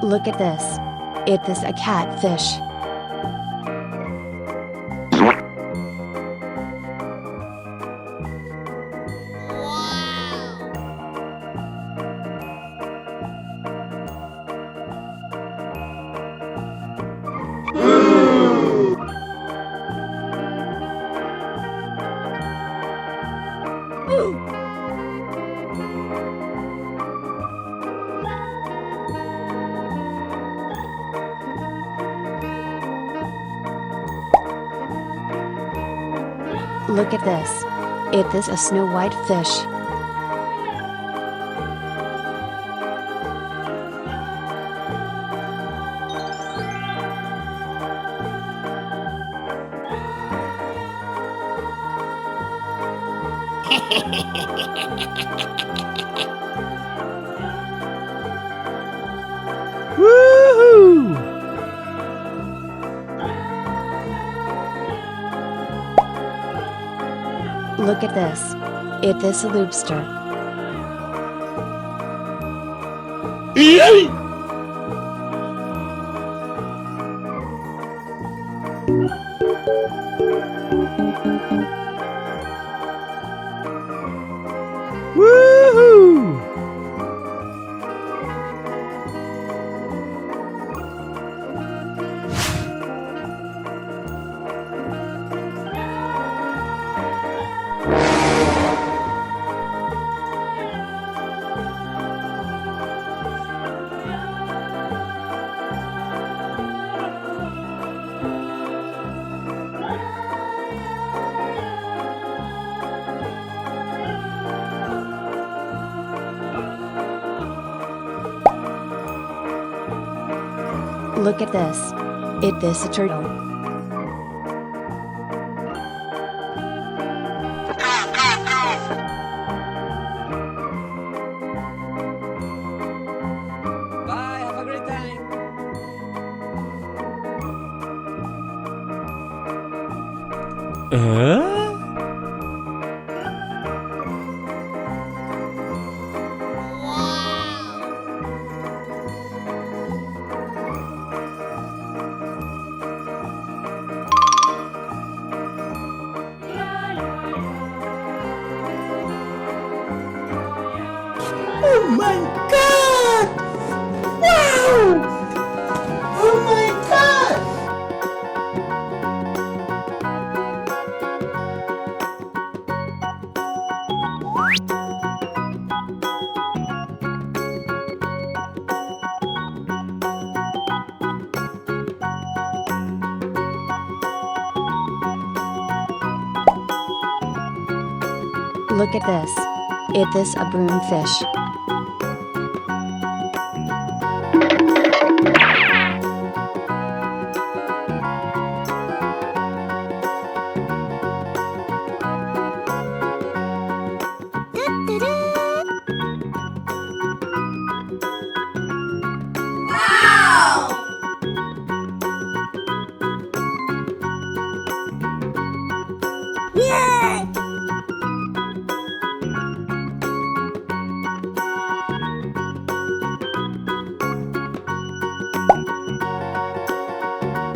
Look at this. It is a catfish. Look at this. It is a snow white fish. Woohoo! Look at this. It is a lobster. Yay! Woohoo! Look at this. It is a turtle. Bye, have a great time. Oh my god! Wow! Oh my god! Look at this. It is a broom fish.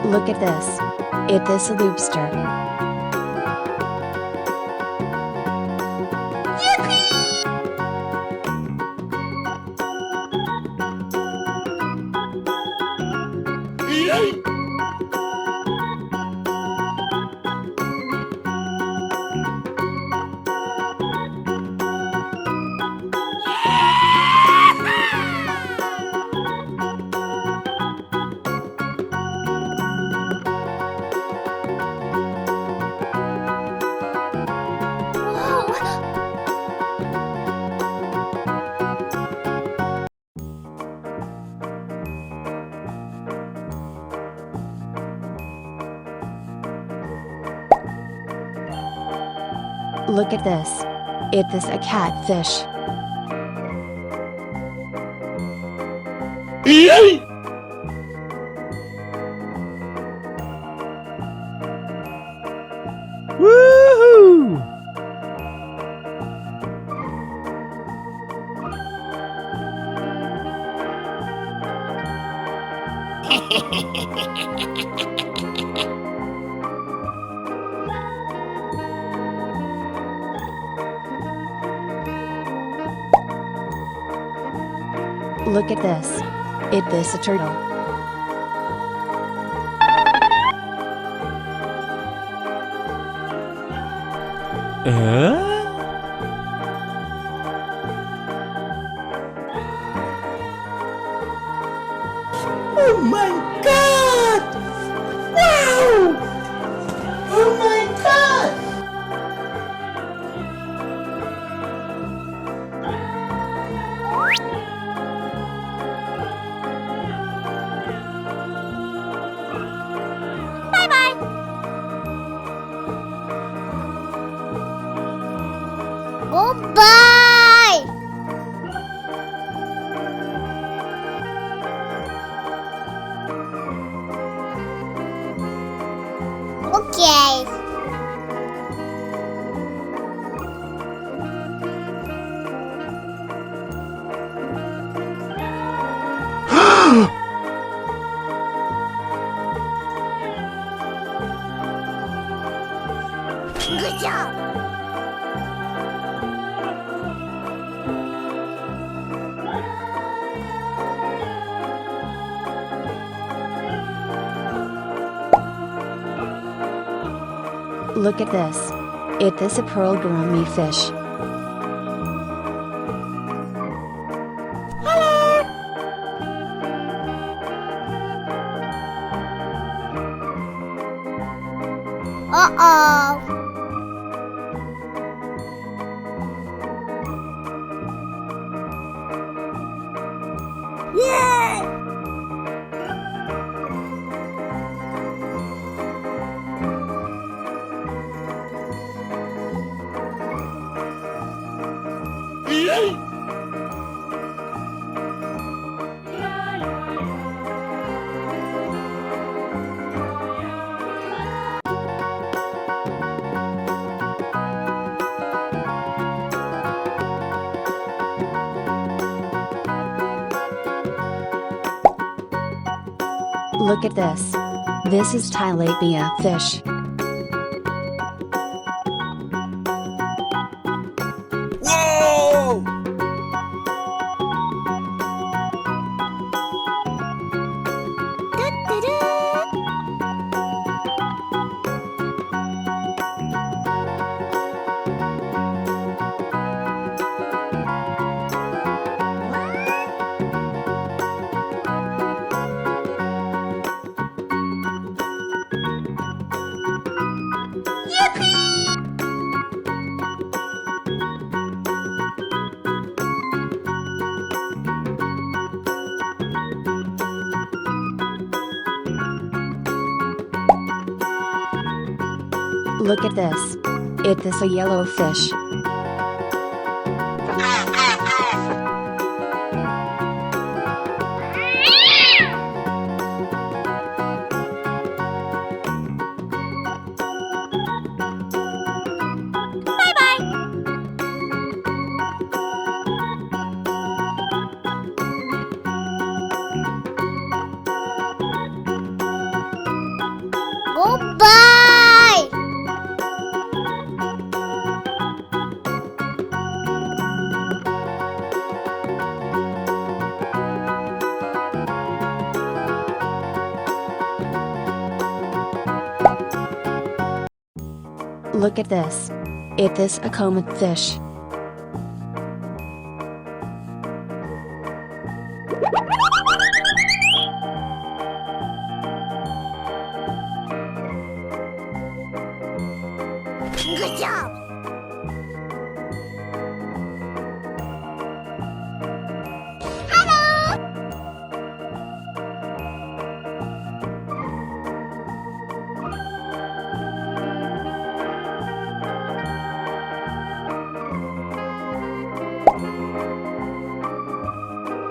Look at this. It is a lobster. Yay! Look at this. It is a catfish. Yay! Woohoo! Look at this. Is this a turtle? Oh my god! Wow! Oh my god! Goodbye! Okay. Good job. Look at this. Is this a pearl gourami fish? Uh-oh. Yeah! Look at this. This is tilapia fish. Whoa! Look at this. Is this a yellow fish? Goodbye! Look at this. Is this a comet fish? Good job!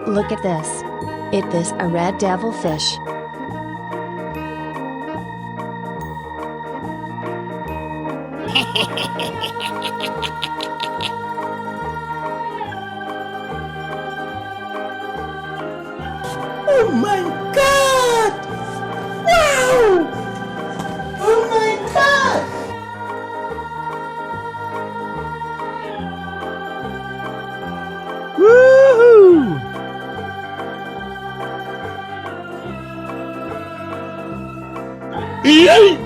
Look at this. Is this a red devil fish? Oh my god! Wow! Oh my god! Woohoo! Yay!